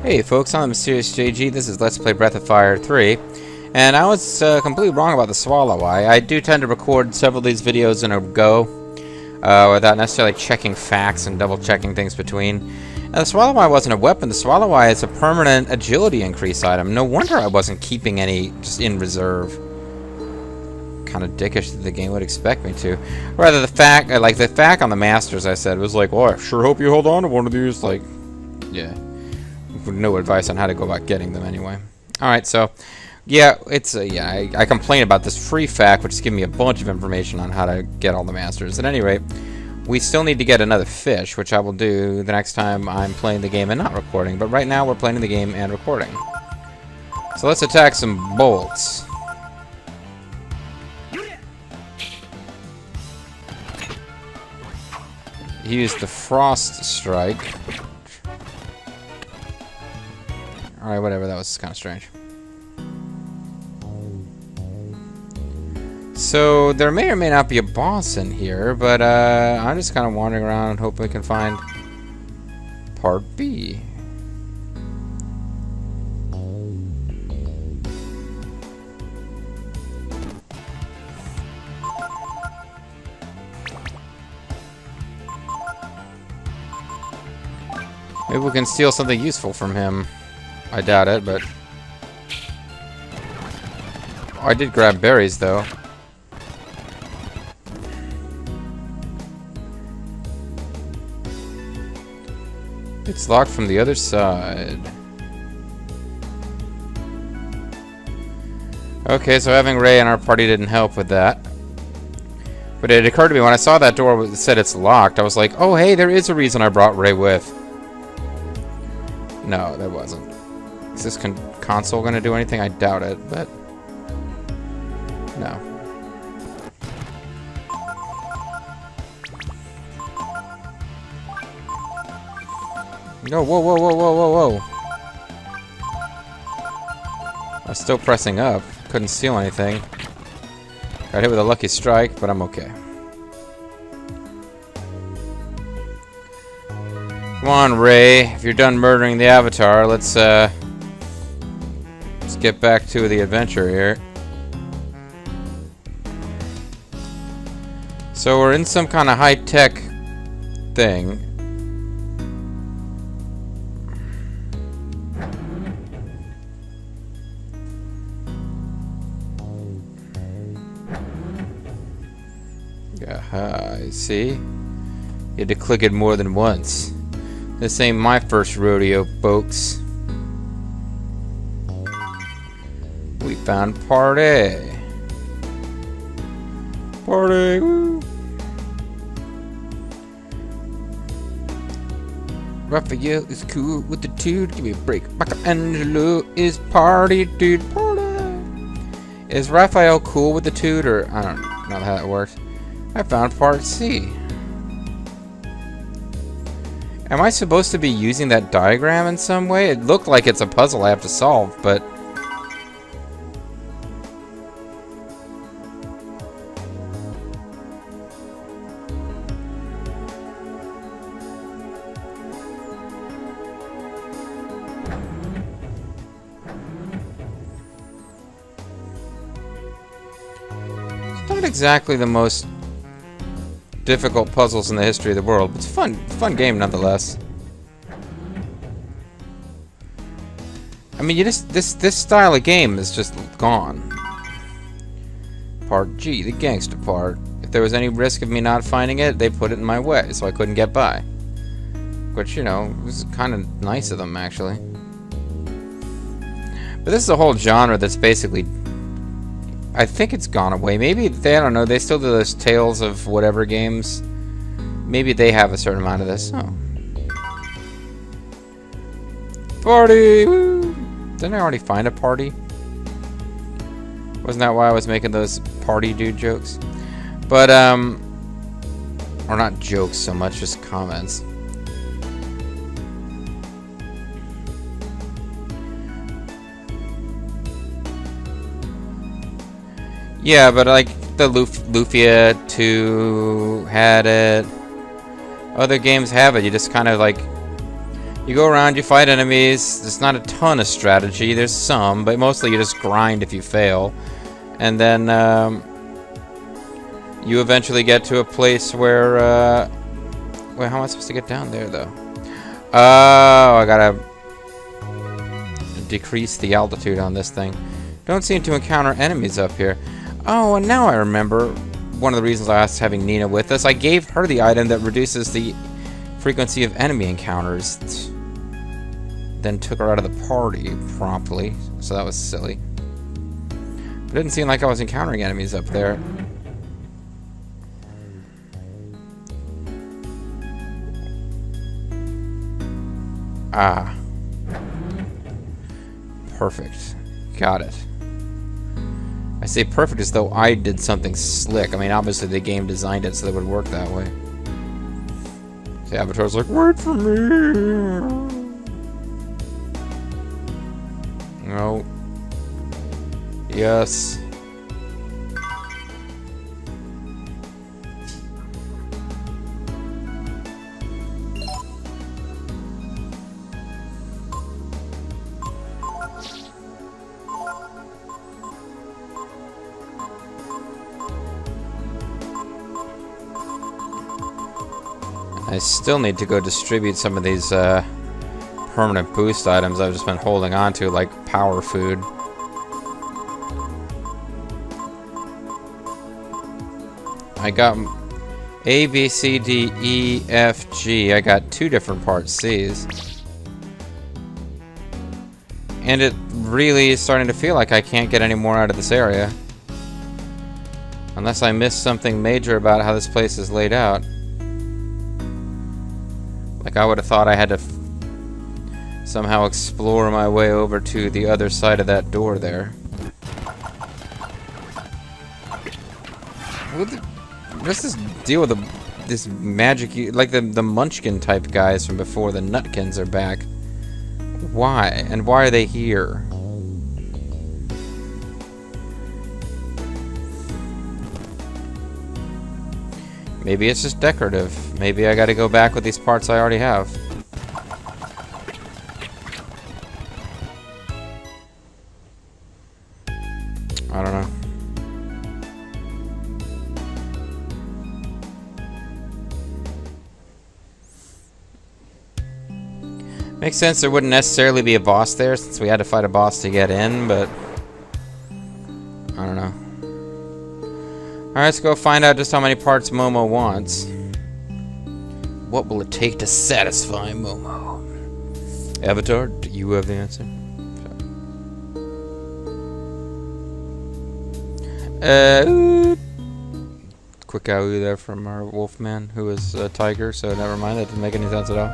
Hey folks, I'm Mysterious JG. This is Let's Play Breath of Fire 3. And I was completely wrong about the Swallow Eye. I do tend to record several of these videos in a go, without necessarily checking facts and double checking things between. And the Swallow Eye wasn't a weapon. The Swallow Eye is a permanent agility increase item. No wonder I wasn't keeping any just in reserve. Kind of dickish that the game would expect me to. Rather, the fact, like the fact on the Masters I said was like, "Oh, I sure hope you hold on to one of these." Like, yeah. No advice on how to go about getting them anyway. Alright, so yeah, it's I complain about this free fact, which is giving me a bunch of information on how to get all the masters. At any rate, we still need to get another fish, which I will do the next time I'm playing the game and not recording. But right now we're playing the game and recording. So let's attack some bolts. He used the frost strike. Alright, whatever, that was kind of strange. So, there may or may not be a boss in here, but I'm just kind of wandering around and hoping we can find Part B. Maybe we can steal something useful from him. I doubt it, but... Oh, I did grab berries, though. It's locked from the other side. Okay, so having Ray in our party didn't help with that. But it occurred to me when I saw that door that said it's locked, I was like, oh hey, there is a reason I brought Ray with. No, there wasn't. Is this console going to do anything? I doubt it, but... No. No, whoa, whoa, whoa, whoa, whoa, whoa. I was still pressing up. Couldn't steal anything. Got hit with a lucky strike, but I'm okay. Come on, Ray. If you're done murdering the Avatar, let's get back to the adventure here. So we're in some kind of high-tech thing. Aha, I see. You had to click it more than once. This ain't my first rodeo, folks. We found party. Party, woo. Raphael is cool with the dude. Give me a break. Michelangelo is party, dude. Party. Is Raphael cool with the dude, or I don't know how that works. I found part C. Am I supposed to be using that diagram in some way? It looked like it's a puzzle I have to solve, but... It's not exactly the most difficult puzzles in the history of the world, but it's a fun game nonetheless. I mean, this style of game is just gone. Part G, the gangster part. If there was any risk of me not finding it, they put it in my way, so I couldn't get by. Which, you know, was kind of nice of them, actually. But this is a whole genre that's basically... I think it's gone away. Maybe they, I don't know, they still do those Tales of whatever games. Maybe they have a certain amount of this. Oh. Party! Woo! Didn't I already find a party? Wasn't that why I was making those party dude jokes? But, or not jokes so much, just comments. Yeah, but like the Lufia 2 had it. Other games have it. You just kind of like You go around, you fight enemies. There's not a ton of strategy. There's some, but mostly you just grind if you fail. And then you eventually get to a place where... wait, how am I supposed to get down there, though? Oh, I gotta decrease the altitude on this thing. Don't seem to encounter enemies up here. Oh, and now I remember one of the reasons I asked having Nina with us. I gave her the item that reduces the frequency of enemy encounters. Then took her out of the party promptly, so that was silly. But it didn't seem like I was encountering enemies up there. Ah. Perfect. Got it. I say perfect as though I did something slick. I mean, obviously the game designed it so that it would work that way. The Avatar's like, wait for me! No. Yes. I still need to go distribute some of these permanent boost items I've just been holding on to, like power food. I got A, B, C, D, E, F, G. I got 2 different part C's. And it really is starting to feel like I can't get any more out of this area. Unless I missed something major about how this place is laid out. Like, I would have thought I had to somehow explore my way over to the other side of that door there. What's this deal with this magic... Like, the Munchkin type guys from before, the Nutkins, are back. Why? And why are they here? Maybe it's just decorative. Maybe I gotta go back with these parts I already have. I don't know. Makes sense there wouldn't necessarily be a boss there since we had to fight a boss to get in, but... I don't know. Alright, let's go find out just how many parts Momo wants. What will it take to satisfy Momo? Avatar, do you have the answer? Quick owie there from our wolfman, who is a tiger, so never mind, that didn't make any sense at all.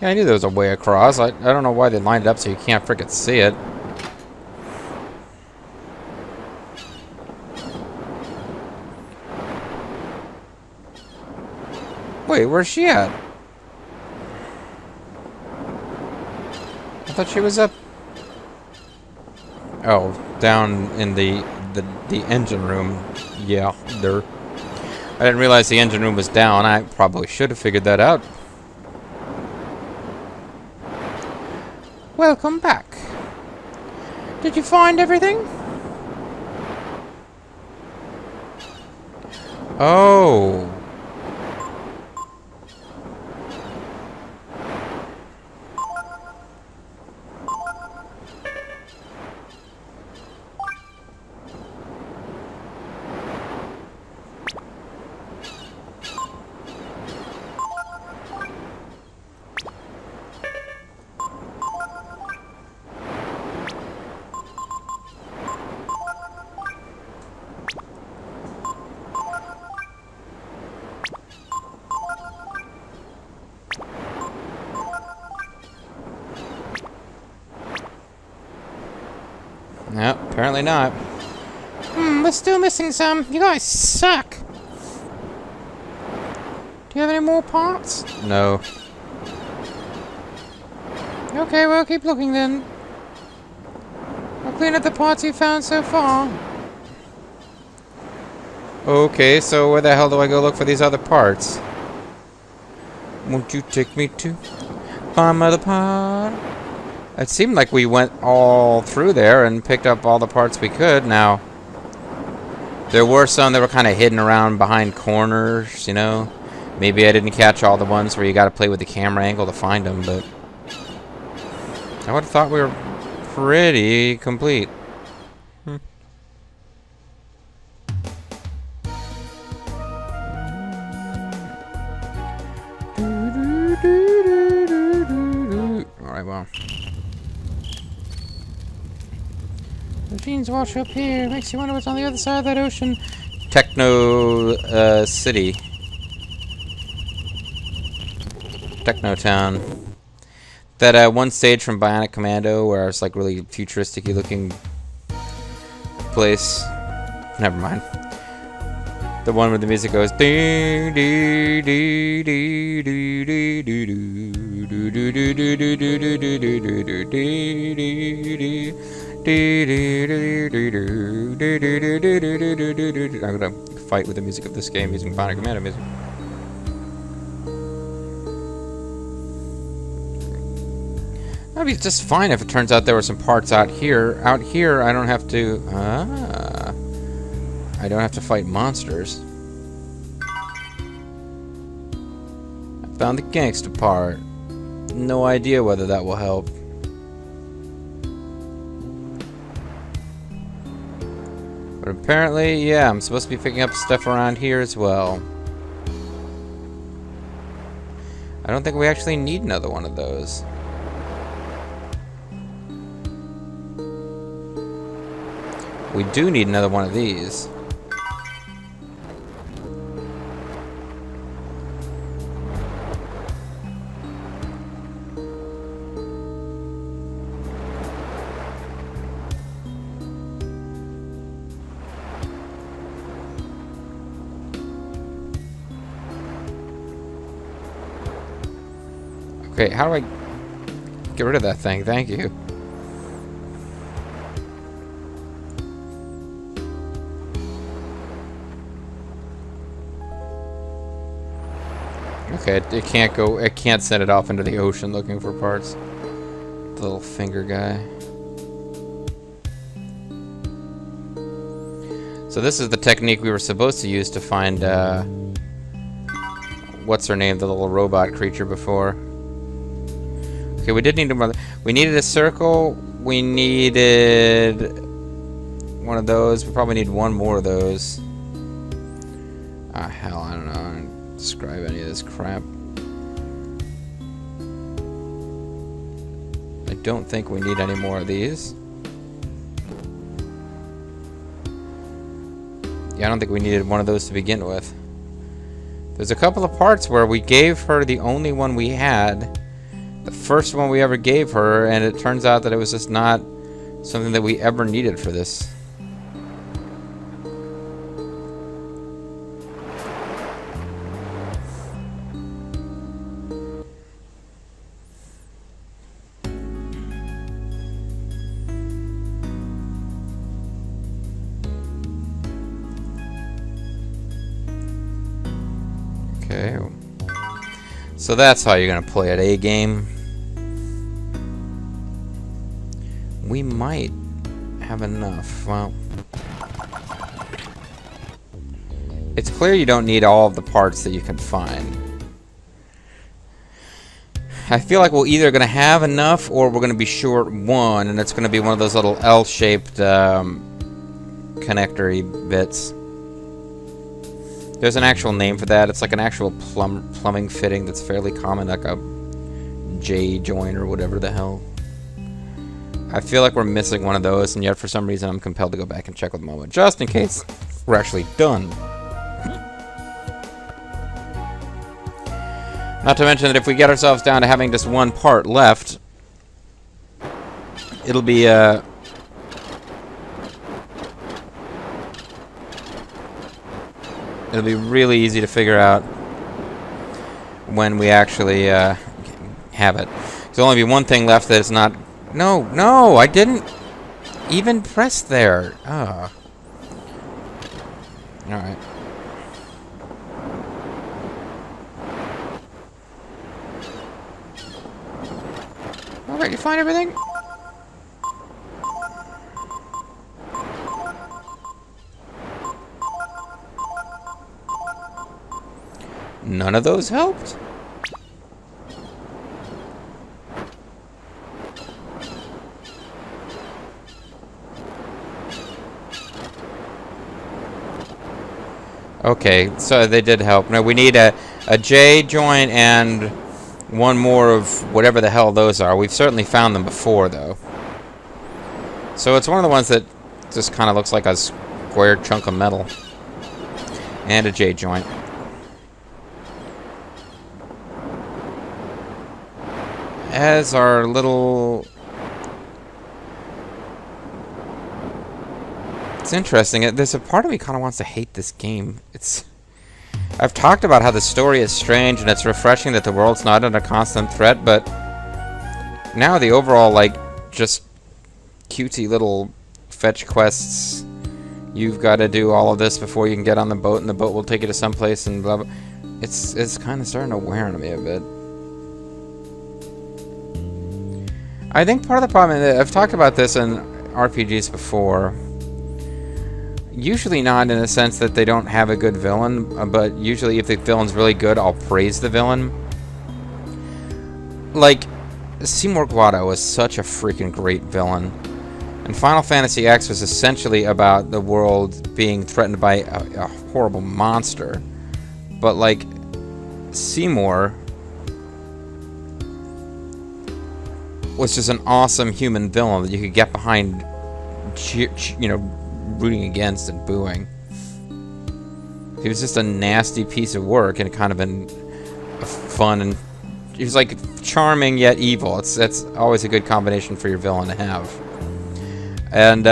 Yeah, I knew there was a way across. I don't know why they lined it up so you can't frickin' see it. Wait, where's she at? I thought she was up... Oh, down in the engine room. Yeah, there. I didn't realize the engine room was down. I probably should have figured that out. Welcome back. Did you find everything? Oh. No, apparently not. The still missing some. You guys suck. Do you have any more parts? No. Okay, well, keep looking then. I'll clean up the parts you found so far. Okay, so where the hell do I go look for these other parts? Won't you take me to find my other part? It seemed like we went all through there and picked up all the parts we could. Now, there were some that were kind of hidden around behind corners, you know. Maybe I didn't catch all the ones where you got to play with the camera angle to find them, but I would have thought we were pretty complete. Alright, well. Machines wash up here. Makes you wonder what's on the other side of that ocean. Techno City. Techno Town. That one stage from Bionic Commando where it's like really futuristic-y looking place. Never mind. The one where the music goes dee dee dee dee dee dee dee dee dee dee dee dee dee dee. I'm gonna fight with the music of this game using Bionic Commando music. That'd be just fine if it turns out there were some parts out here. Out here, I don't have to. I don't have to fight monsters. I found the gangster part. No idea whether that will help. But apparently, yeah, I'm supposed to be picking up stuff around here as well. I don't think we actually need another one of those. We do need another one of these. Okay, how do I get rid of that thing? Thank you. Okay, it can't go. It can't send it off into the ocean looking for parts. The little finger guy. So this is the technique we were supposed to use to find what's her name, the little robot creature before. Okay, we did need another. We needed a circle. We needed one of those. We probably need one more of those. Ah, hell, I don't know. I don't describe any of this crap. I don't think we need any more of these. Yeah, I don't think we needed one of those to begin with. There's a couple of parts where we gave her the only one we had. The first one we ever gave her, and it turns out that it was just not something that we ever needed for this. Okay. So that's how you're gonna play at A game. We might have enough. Well, it's clear you don't need all of the parts that you can find. I feel like we're either gonna have enough or we're gonna be short one, and it's gonna be one of those little L-shaped connector-y bits. There's an actual name for that. It's like an actual plumbing fitting that's fairly common, like a J-joint or whatever the hell. I feel like we're missing one of those, and yet for some reason I'm compelled to go back and check with Momo, just in case we're actually done. Not to mention that if we get ourselves down to having just one part left, it'll be It'll be really easy to figure out when we actually have it. There'll only be one thing left that is not... No, I didn't even press there. Ah. Alright. Alright, you find everything? None of those helped? Okay, so they did help. Now we need a J joint and one more of whatever the hell those are. We've certainly found them before, though. So it's one of the ones that just kind of looks like a square chunk of metal. And a J joint. As our little... It's interesting. There's a part of me kind of wants to hate this game. I've talked about how the story is strange and it's refreshing that the world's not under constant threat, but now the overall, like, just cutesy little fetch quests. You've got to do all of this before you can get on the boat, and the boat will take you to someplace, and blah, blah. It's kind of starting to wear on me a bit. I think part of the problem, and I've talked about this in RPGs before, usually not in the sense that they don't have a good villain, but usually if the villain's really good, I'll praise the villain. Like, Seymour Guado was such a freaking great villain. And Final Fantasy X was essentially about the world being threatened by a horrible monster. But, like, Seymour was just an awesome human villain that you could get behind, you know, rooting against and booing. He was just a nasty piece of work and kind of a fun, and he was like charming yet evil. That's always a good combination for your villain to have. And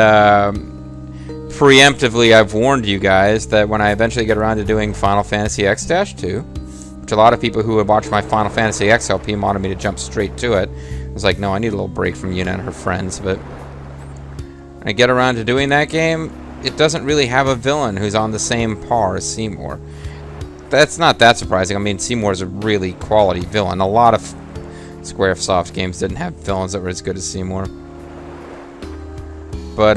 preemptively, I've warned you guys that when I eventually get around to doing Final Fantasy X-2, which a lot of people who would watch my Final Fantasy X LP wanted me to jump straight to it. I was like, no, I need a little break from Yuna and her friends, but when I get around to doing that game, it doesn't really have a villain who's on the same par as Seymour. That's not that surprising. I mean, Seymour's a really quality villain. A lot of Squaresoft games didn't have villains that were as good as Seymour. But,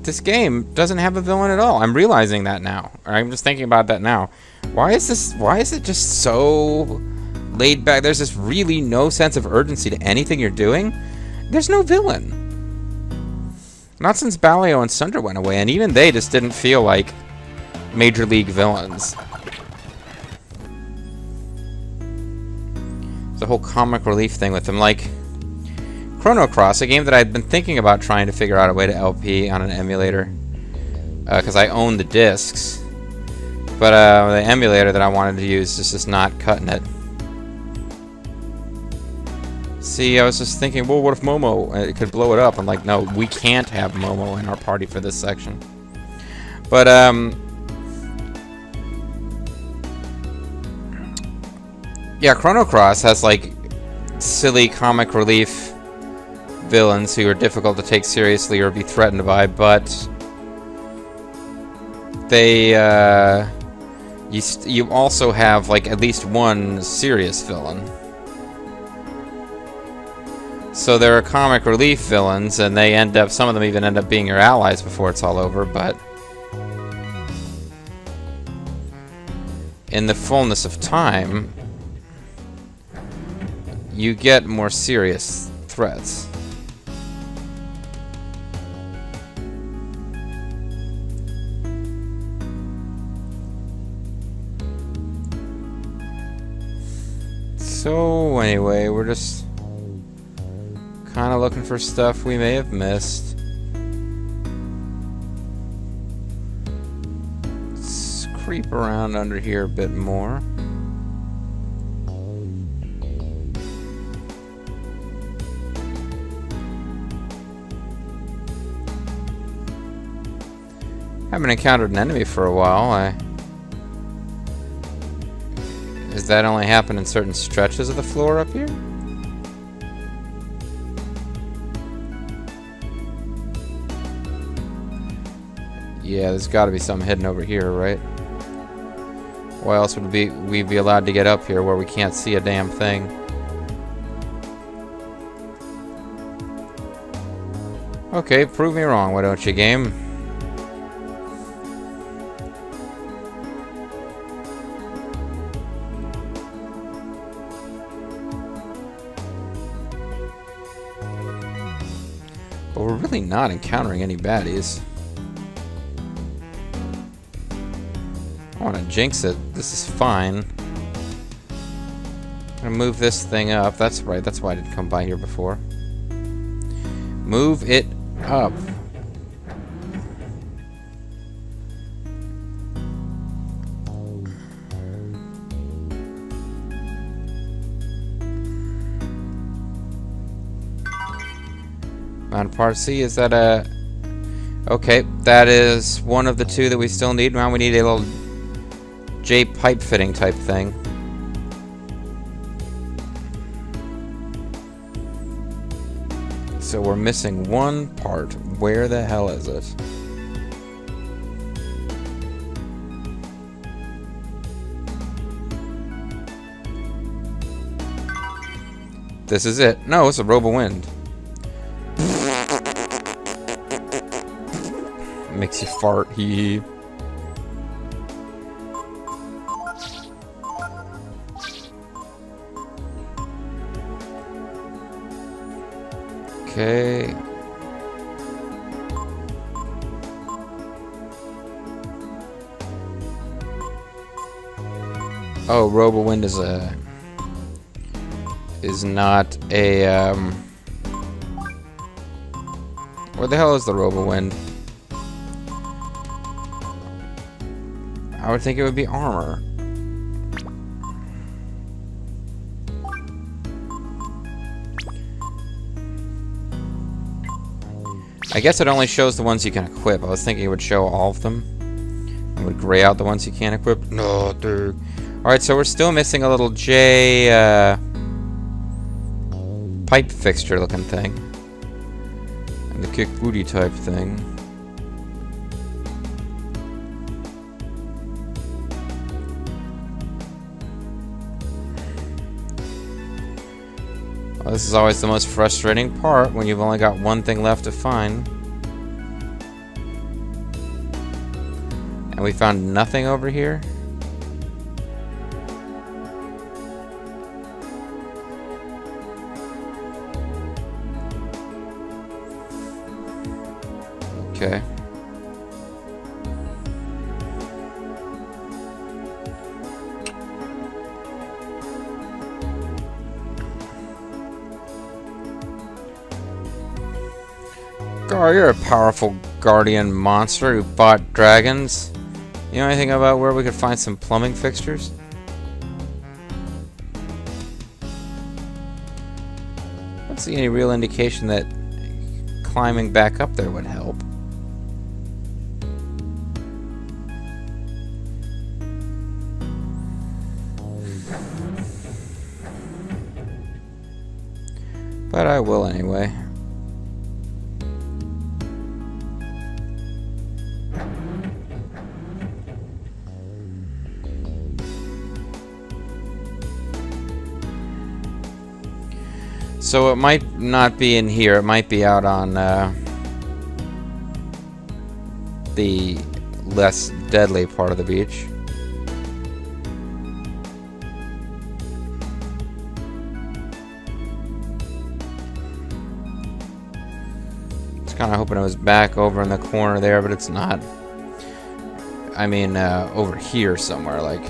this game doesn't have a villain at all. I'm realizing that now. I'm just thinking about that now. Why is it just so laid back? There's just really no sense of urgency to anything you're doing. There's no villain. Not since Balio and Sunder went away, and even they just didn't feel like Major League villains. The whole comic relief thing with them, like Chrono Cross, a game that I'd been thinking about trying to figure out a way to LP on an emulator, because I own the discs, but the emulator that I wanted to use is just not cutting it. See, I was just thinking, well, what if Momo could blow it up? I'm like, no, we can't have Momo in our party for this section. But, yeah, Chrono Cross has, like, silly comic relief villains who are difficult to take seriously or be threatened by, but they, you also have, like, at least one serious villain. So there are comic relief villains, and they end up, some of them even end up being your allies before it's all over, but in the fullness of time, you get more serious threats. So anyway, we're just kind of looking for stuff we may have missed. Let's creep around under here a bit more. Haven't encountered an enemy for a while. Does that only happen in certain stretches of the floor up here? Yeah, there's got to be something hidden over here, right? Why else would we be allowed to get up here where we can't see a damn thing? Okay, prove me wrong, why don't you, game? But we're really not encountering any baddies. I want to jinx it. This is fine. I'm gonna move this thing up. That's right. That's why I didn't come by here before. Move it up. Amount of part C, is that a... Okay, that is one of the two that we still need. Now we need a little J pipe fitting type thing. So we're missing one part. Where the hell is it? This is it. No, it's a robo-wind. Makes you fart. Hee. Okay. Oh, robo-wind is not a where the hell is the robo-wind? I would think it would be armor. I guess it only shows the ones you can equip. I was thinking it would show all of them. It would gray out the ones you can't equip. No, dude. Alright, so we're still missing a little J pipe fixture looking thing. And the kick booty type thing. Well, this is always the most frustrating part when you've only got one thing left to find. And we found nothing over here? Okay. Oh, you're a powerful guardian monster who fought dragons. You know anything about where we could find some plumbing fixtures? I don't see any real indication that climbing back up there would help. But I will anyway. So it might not be in here, it might be out on the less deadly part of the beach. Just kind of hoping it was back over in the corner there, but it's not. I mean, over here somewhere, like,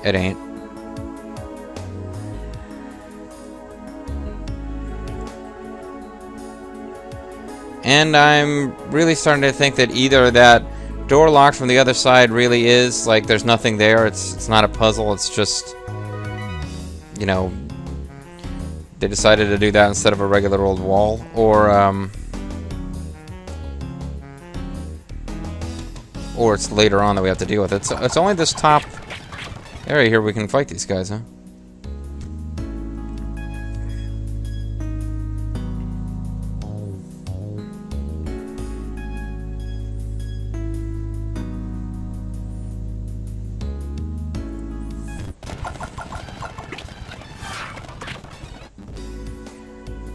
it ain't. And I'm really starting to think that either that door locked from the other side really is, like, there's nothing there, it's not a puzzle, it's just, you know, they decided to do that instead of a regular old wall, or it's later on that we have to deal with it. So it's only this top Right here we can fight these guys, huh?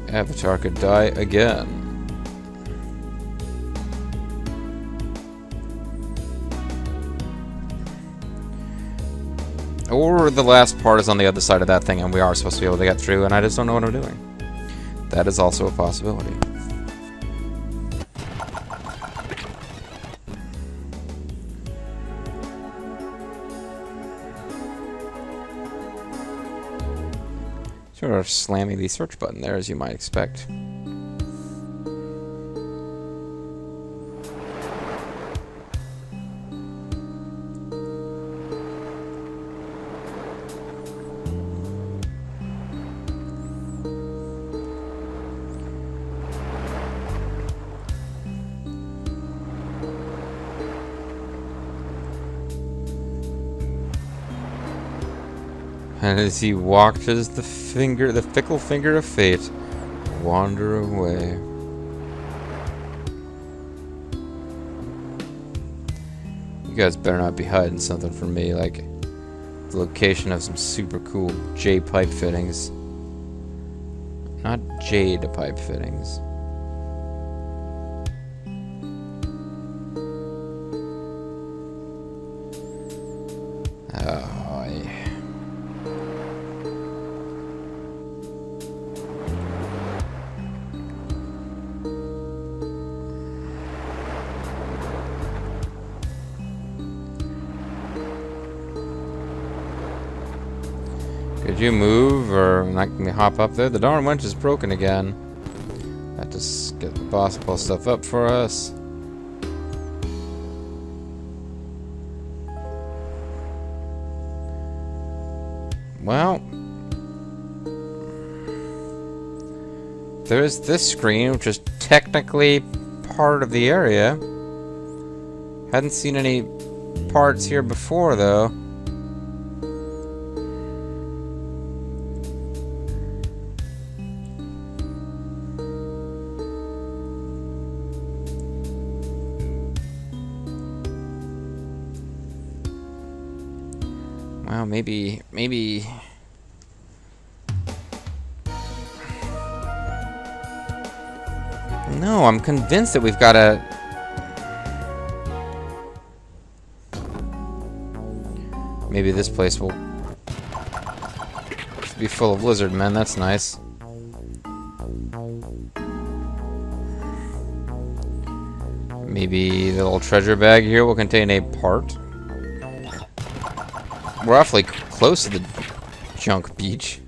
Avatar could die again. Or the last part is on the other side of that thing and we are supposed to be able to get through and I just don't know what I'm doing. That is also a possibility. Sort of slamming the search button there, as you might expect. And as he watches the fickle finger of fate, wander away. You guys better not be hiding something from me, like the location of some super cool J pipe fittings. Not jade pipe fittings. Oh, yeah. Could you move or not let me hop up there? The darn winch is broken again. Have to get the boss to pull stuff up for us. Well, there's this screen, which is technically part of the area. Hadn't seen any parts here before, though. Well, maybe... No, I'm convinced that we've got to... Maybe this place will be full of lizard men. That's nice. Maybe the little treasure bag here will contain a part. We're awfully close to the junk beach.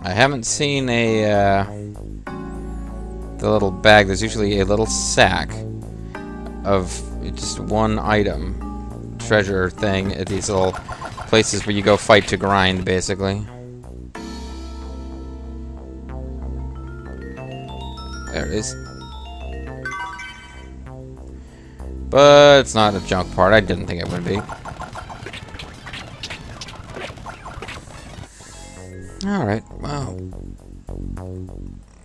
I haven't seen the little bag. There's usually a little sack of just one item, treasure thing at these little places where you go fight to grind, basically. There it is. But it's not a junk part. I didn't think it would be. Alright, well.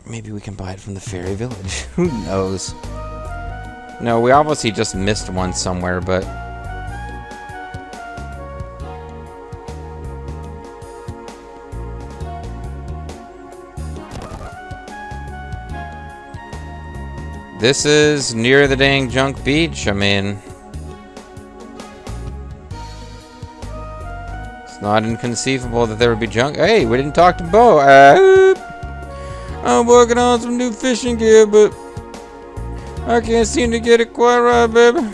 Maybe we can buy it from the fairy village. Who knows? No, we obviously just missed one somewhere, but... This is near the dang junk beach. I mean... It's not inconceivable that there would be junk... Hey, we didn't talk to Bo. I'm working on some new fishing gear, but... I can't seem to get it quite right, baby.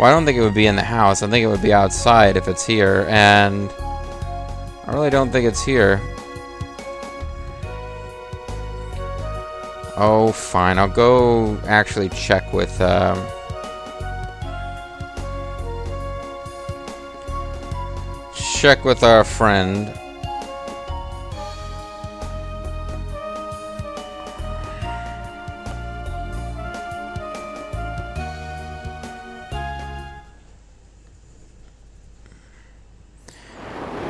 Well, I don't think it would be in the house. I think it would be outside if it's here, and I really don't think it's here. Oh, fine. I'll go actually check with, check with our friend.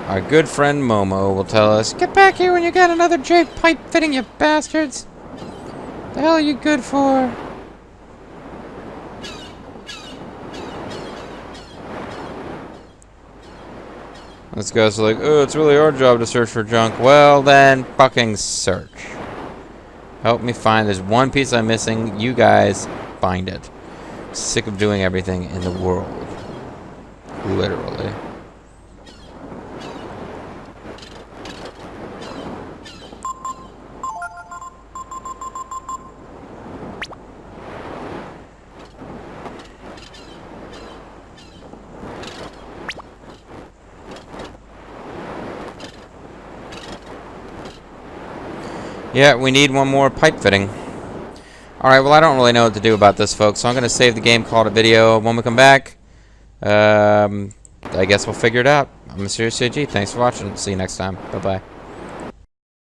Our good friend Momo will tell us, "Get back here when you got another J pipe fitting, you bastards! The hell are you good for?" This guy's like, "Oh, it's really our job to search for junk." Well, then, fucking search. Help me find. There's one piece I'm missing. You guys find it. I'm sick of doing everything in the world. Literally. Yeah, we need one more pipe fitting. Alright, well, I don't really know what to do about this, folks, so I'm going to save the game, call it a video. When we come back, I guess we'll figure it out. I'm Mysterious JG. Thanks for watching. See you next time. Bye-bye.